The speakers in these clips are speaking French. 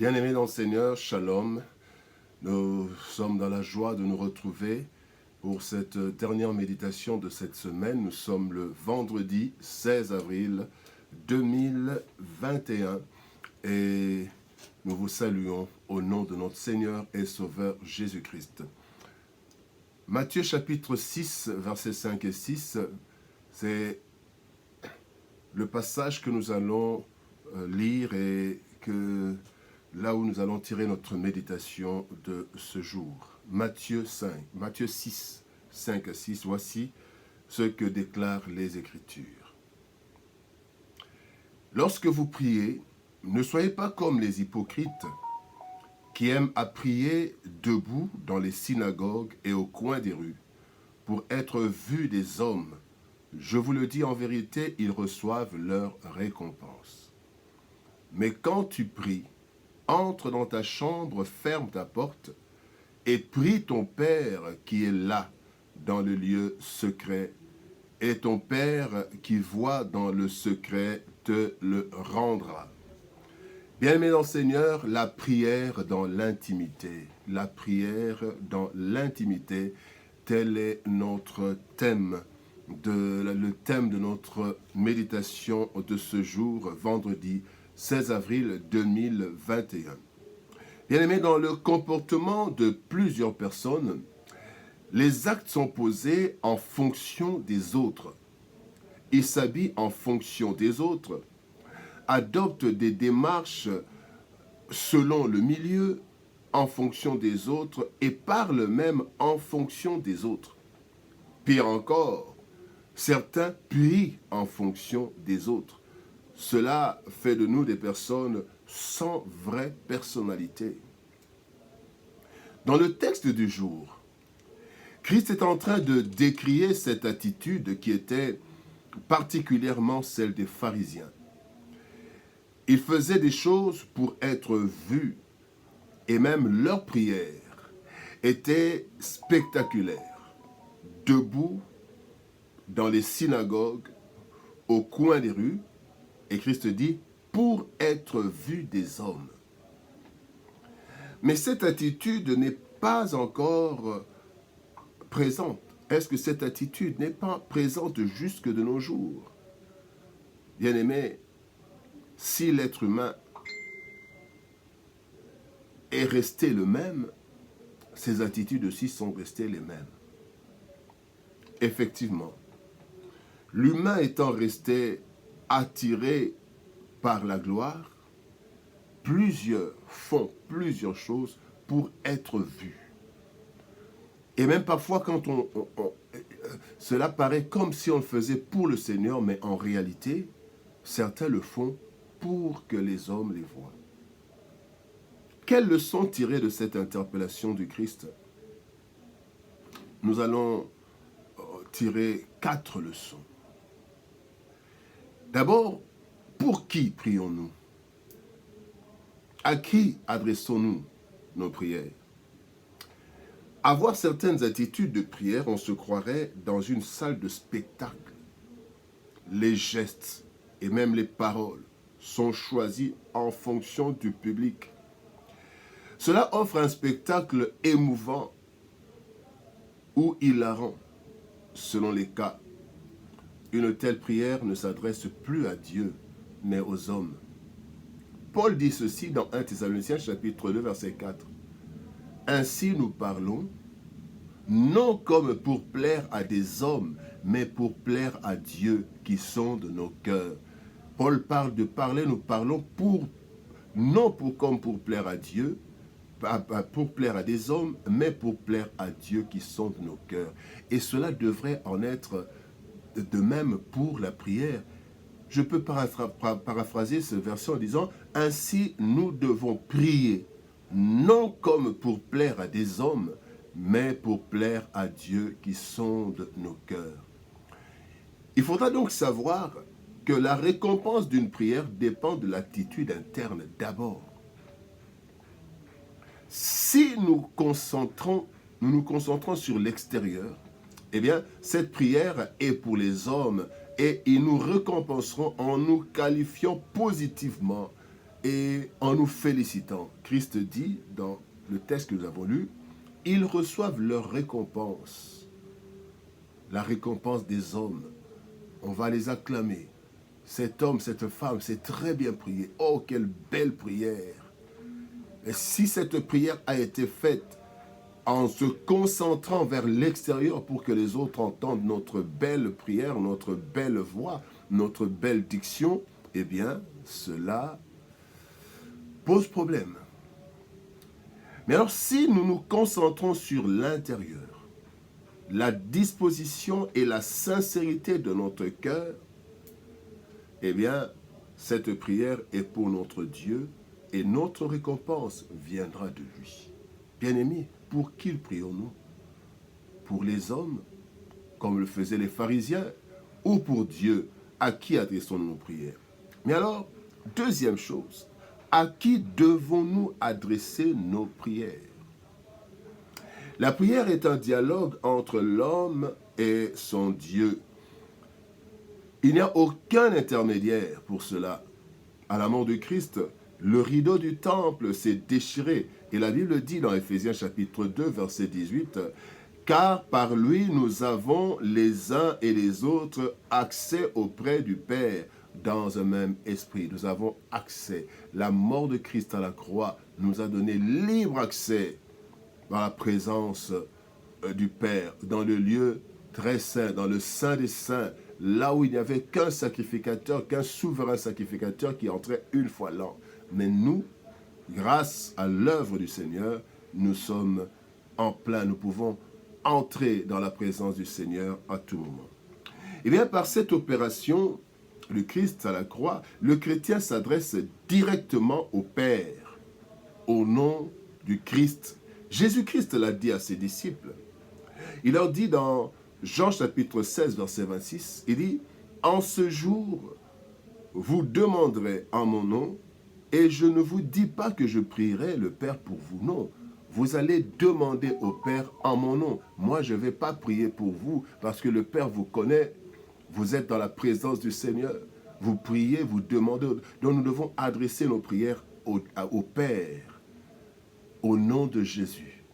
Bien-aimés dans le Seigneur, Shalom. Nous sommes dans la joie de nous retrouver pour cette dernière méditation de cette semaine. Nous sommes le vendredi 16 avril 2021 et nous vous saluons au nom de notre Seigneur et Sauveur Jésus-Christ. Matthieu chapitre 6, versets 5 et 6, c'est le passage que nous allons lire et là où nous allons tirer notre méditation de ce jour. Matthieu 6, 5 à 6, voici ce que déclarent les Écritures. Lorsque vous priez, ne soyez pas comme les hypocrites qui aiment à prier debout dans les synagogues et au coin des rues pour être vus des hommes. Je vous le dis en vérité, ils reçoivent leur récompense. Mais quand tu pries, entre dans ta chambre, ferme ta porte et prie ton Père qui est là, dans le lieu secret. Et ton Père qui voit dans le secret te le rendra. Bien-aimés dans le Seigneur, la prière dans l'intimité. La prière dans l'intimité, tel est notre thème. Le thème de notre méditation de ce jour, vendredi 16 avril 2021. Bien-aimés, dans le comportement de plusieurs personnes, les actes sont posés en fonction des autres. Ils s'habillent en fonction des autres, adoptent des démarches selon le milieu, en fonction des autres, et parlent même en fonction des autres. Pire encore, certains prient en fonction des autres. Cela fait de nous des personnes sans vraie personnalité. Dans le texte du jour, Christ est en train de décrier cette attitude qui était particulièrement celle des pharisiens. Ils faisaient des choses pour être vus et même leur prière était spectaculaire. Debout dans les synagogues, au coin des rues, et Christ dit, pour être vu des hommes. Mais cette attitude n'est pas encore présente. Est-ce que cette attitude n'est pas présente jusque de nos jours? Bien-aimés, si l'être humain est resté le même, ses attitudes aussi sont restées les mêmes. Effectivement, l'humain étant resté attiré par la gloire, plusieurs font plusieurs choses pour être vus. Et même parfois, quand cela paraît comme si on le faisait pour le Seigneur, mais en réalité, certains le font pour que les hommes les voient. Quelle leçon tirer de cette interpellation du Christ? Nous allons tirer 4 leçons. D'abord, pour qui prions-nous? À qui adressons-nous nos prières? Avoir certaines attitudes de prière, on se croirait dans une salle de spectacle. Les gestes et même les paroles sont choisis en fonction du public. Cela offre un spectacle émouvant ou hilarant, selon les cas. Une telle prière ne s'adresse plus à Dieu, mais aux hommes. Paul dit ceci dans 1 Thessaloniciens chapitre 2, verset 4. Ainsi nous parlons, non comme pour plaire à des hommes, mais pour plaire à Dieu qui sonde nos cœurs. Paul parle de parler, nous parlons comme pour plaire à Dieu, pour plaire à des hommes, mais pour plaire à Dieu qui sonde nos cœurs. Et cela devrait en être de même pour la prière. Je peux paraphraser ce verset en disant « Ainsi nous devons prier, non comme pour plaire à des hommes, mais pour plaire à Dieu qui sonde nos cœurs. » Il faudra donc savoir que la récompense d'une prière dépend de l'attitude interne d'abord. Si nous nous concentrons sur l'extérieur, eh bien, cette prière est pour les hommes et ils nous récompenseront en nous qualifiant positivement et en nous félicitant. Christ dit dans le texte que nous avons lu, ils reçoivent leur récompense, la récompense des hommes. On va les acclamer. Cet homme, cette femme, c'est très bien prié. Oh, quelle belle prière! Et si cette prière a été faite en se concentrant vers l'extérieur pour que les autres entendent notre belle prière, notre belle voix, notre belle diction, eh bien, cela pose problème. Mais alors, si nous nous concentrons sur l'intérieur, la disposition et la sincérité de notre cœur, eh bien, cette prière est pour notre Dieu et notre récompense viendra de lui. Bien-aimés, pour qui prions-nous? Pour les hommes, comme le faisaient les pharisiens, ou pour Dieu, à qui adressons-nous nos prières? Mais alors, deuxième chose, à qui devons-nous adresser nos prières? La prière est un dialogue entre l'homme et son Dieu. Il n'y a aucun intermédiaire pour cela. À la mort de Christ, le rideau du temple s'est déchiré. Et la Bible dit dans Éphésiens chapitre 2, verset 18, « Car par lui nous avons les uns et les autres accès auprès du Père dans un même esprit. » Nous avons accès. La mort de Christ à la croix nous a donné libre accès dans la présence du Père, dans le lieu très saint, dans le Saint des Saints, là où il n'y avait qu'un sacrificateur, qu'un souverain sacrificateur qui entrait une fois l'an. Mais nous, grâce à l'œuvre du Seigneur, nous sommes en plein, nous pouvons entrer dans la présence du Seigneur à tout moment. Et bien, par cette opération, le Christ à la croix, le chrétien s'adresse directement au Père, au nom du Christ. Jésus-Christ l'a dit à ses disciples. Il leur dit dans Jean chapitre 16, verset 26, il dit, « En ce jour, vous demanderez en mon nom, et je ne vous dis pas que je prierai le Père pour vous, non. Vous allez demander au Père en mon nom. Moi, je ne vais pas prier pour vous, parce que le Père vous connaît. Vous êtes dans la présence du Seigneur. Vous priez, vous demandez. Donc nous devons adresser nos prières au Père, au nom de Jésus.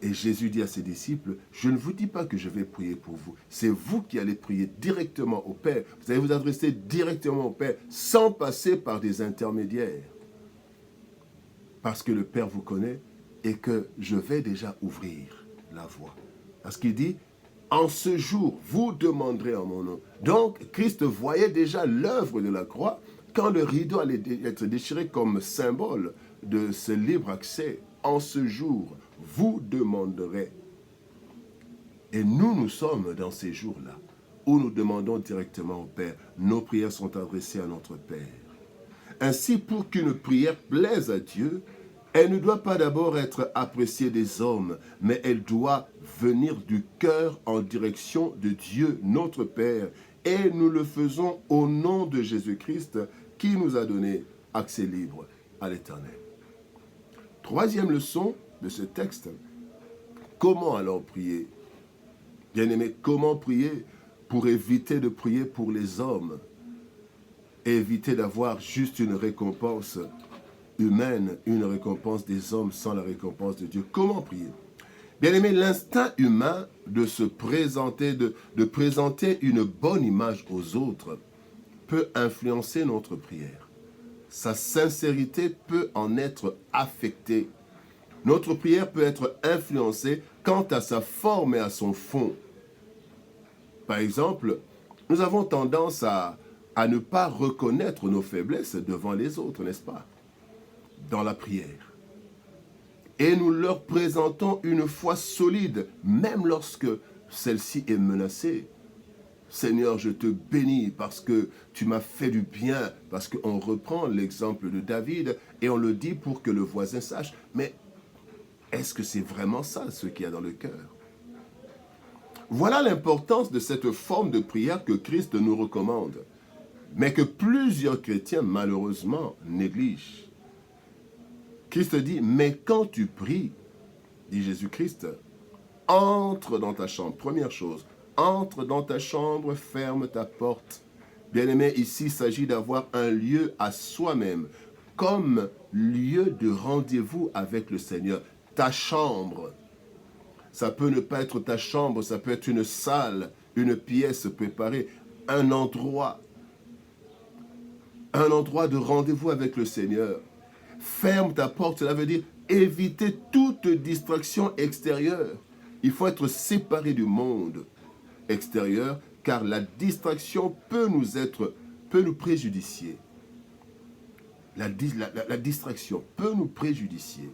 Et Jésus dit à ses disciples, je ne vous dis pas que je vais prier pour vous. C'est vous qui allez prier directement au Père. Vous allez vous adresser directement au Père, sans passer par des intermédiaires. Parce que le Père vous connaît et que je vais déjà ouvrir la voie. Parce qu'il dit, en ce jour, vous demanderez en mon nom. Donc, Christ voyait déjà l'œuvre de la croix quand le rideau allait être déchiré comme symbole de ce libre accès. En ce jour, vous demanderez. Et nous sommes dans ces jours-là où nous demandons directement au Père. Nos prières sont adressées à notre Père. Ainsi, pour qu'une prière plaise à Dieu, elle ne doit pas d'abord être appréciée des hommes, mais elle doit venir du cœur en direction de Dieu, notre Père. Et nous le faisons au nom de Jésus-Christ qui nous a donné accès libre à l'Éternel. Troisième leçon de ce texte, comment alors prier? Bien-aimés, comment prier pour éviter de prier pour les hommes? Éviter d'avoir juste une récompense humaine, une récompense des hommes sans la récompense de Dieu. Comment prier? Bien aimé, l'instinct humain de se présenter, de présenter une bonne image aux autres peut influencer notre prière. Sa sincérité peut en être affectée. Notre prière peut être influencée quant à sa forme et à son fond. Par exemple, nous avons tendance à ne pas reconnaître nos faiblesses devant les autres, n'est-ce pas? Dans la prière. Et nous leur présentons une foi solide, même lorsque celle-ci est menacée. Seigneur, je te bénis parce que tu m'as fait du bien, parce qu'on reprend l'exemple de David et on le dit pour que le voisin sache. Mais est-ce que c'est vraiment ça, ce qu'il y a dans le cœur? Voilà l'importance de cette forme de prière que Christ nous recommande, mais que plusieurs chrétiens, malheureusement, négligent. Christ dit, mais quand tu pries, dit Jésus-Christ, entre dans ta chambre. Première chose, entre dans ta chambre, ferme ta porte. Bien-aimé, ici, il s'agit d'avoir un lieu à soi-même, comme lieu de rendez-vous avec le Seigneur. Ta chambre, ça peut ne pas être ta chambre, ça peut être une salle, une pièce préparée, un endroit de rendez-vous avec le Seigneur. Ferme ta porte, cela veut dire éviter toute distraction extérieure. Il faut être séparé du monde extérieur, car la distraction peut nous préjudicier. La distraction peut nous préjudicier.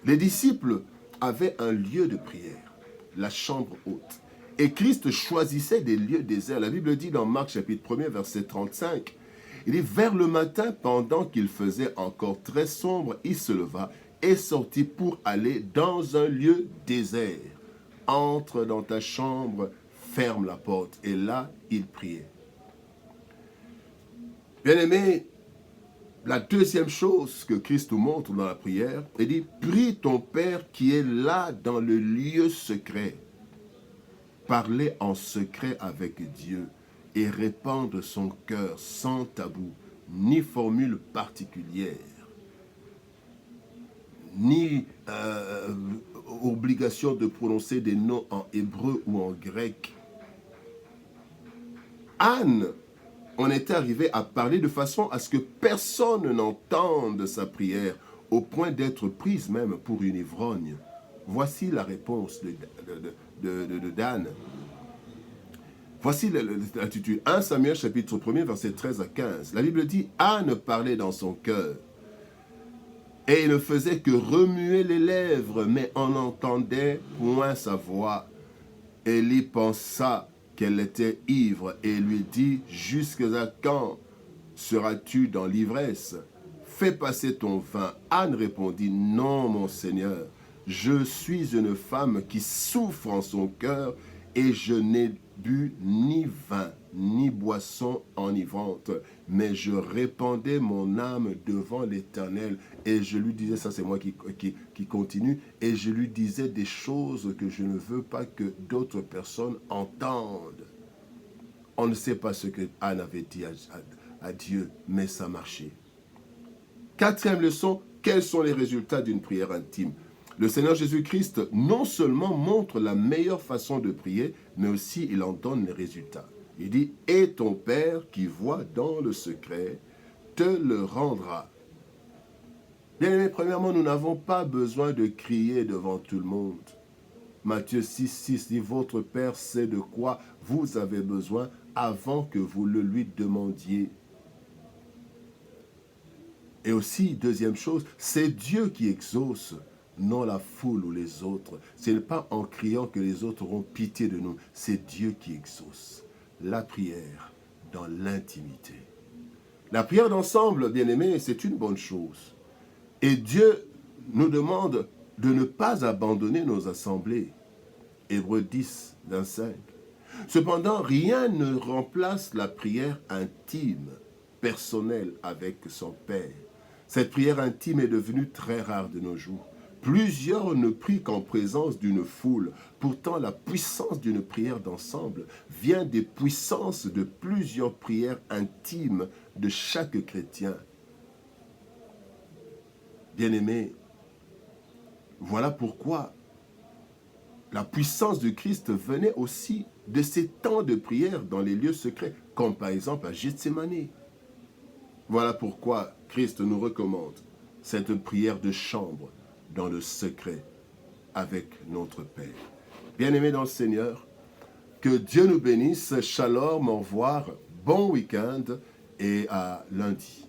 Les disciples avaient un lieu de prière, la chambre haute. Et Christ choisissait des lieux déserts. La Bible dit dans Marc chapitre 1er, verset 35, il dit, vers le matin, pendant qu'il faisait encore très sombre, il se leva et sortit pour aller dans un lieu désert. Entre dans ta chambre, ferme la porte. Et là, il priait. Bien-aimés, la deuxième chose que Christ nous montre dans la prière, il dit, prie ton Père qui est là dans le lieu secret. Parler en secret avec Dieu et répandre son cœur sans tabou, ni formule particulière, ni obligation de prononcer des noms en hébreu ou en grec. Anne en était arrivée à parler de façon à ce que personne n'entende sa prière, au point d'être prise même pour une ivrogne. Voici la réponse d'Anne. Voici l'attitude. 1 Samuel chapitre 1er, verset 13 à 15. La Bible dit, Anne parlait dans son cœur. Et il ne faisait que remuer les lèvres, mais on n'entendait point sa voix. Élie pensa qu'elle était ivre et lui dit, jusqu'à quand seras-tu dans l'ivresse? Fais passer ton vin. Anne répondit, non, mon Seigneur, je suis une femme qui souffre en son cœur et je n'ai bu ni vin, ni boisson enivrante, mais je répandais mon âme devant l'Éternel. Et je lui disais, ça c'est moi qui continue, et je lui disais des choses que je ne veux pas que d'autres personnes entendent. On ne sait pas ce que Anne avait dit à Dieu, mais ça marchait. Quatrième leçon, quels sont les résultats d'une prière intime? Le Seigneur Jésus-Christ non seulement montre la meilleure façon de prier, mais aussi il en donne les résultats. Il dit, et ton Père qui voit dans le secret te le rendra. Bien aimé, premièrement, nous n'avons pas besoin de crier devant tout le monde. Matthieu 6,6 dit, votre Père sait de quoi vous avez besoin avant que vous le lui demandiez. Et aussi, deuxième chose, c'est Dieu qui exauce, non la foule ou les autres. Ce n'est pas en criant que les autres auront pitié de nous. C'est Dieu qui exauce. La prière dans l'intimité. La prière d'ensemble, bien-aimés, c'est une bonne chose. Et Dieu nous demande de ne pas abandonner nos assemblées. Hébreux 10, 25. Cependant, rien ne remplace la prière intime, personnelle avec son Père. Cette prière intime est devenue très rare de nos jours. Plusieurs ne prient qu'en présence d'une foule. Pourtant, la puissance d'une prière d'ensemble vient des puissances de plusieurs prières intimes de chaque chrétien. Bien-aimés, voilà pourquoi la puissance de Christ venait aussi de ces temps de prière dans les lieux secrets, comme par exemple à Gethsémani. Voilà pourquoi Christ nous recommande cette prière de chambre dans le secret avec notre Père. Bien-aimés dans le Seigneur, que Dieu nous bénisse. Shalom, au revoir, bon week-end et à lundi.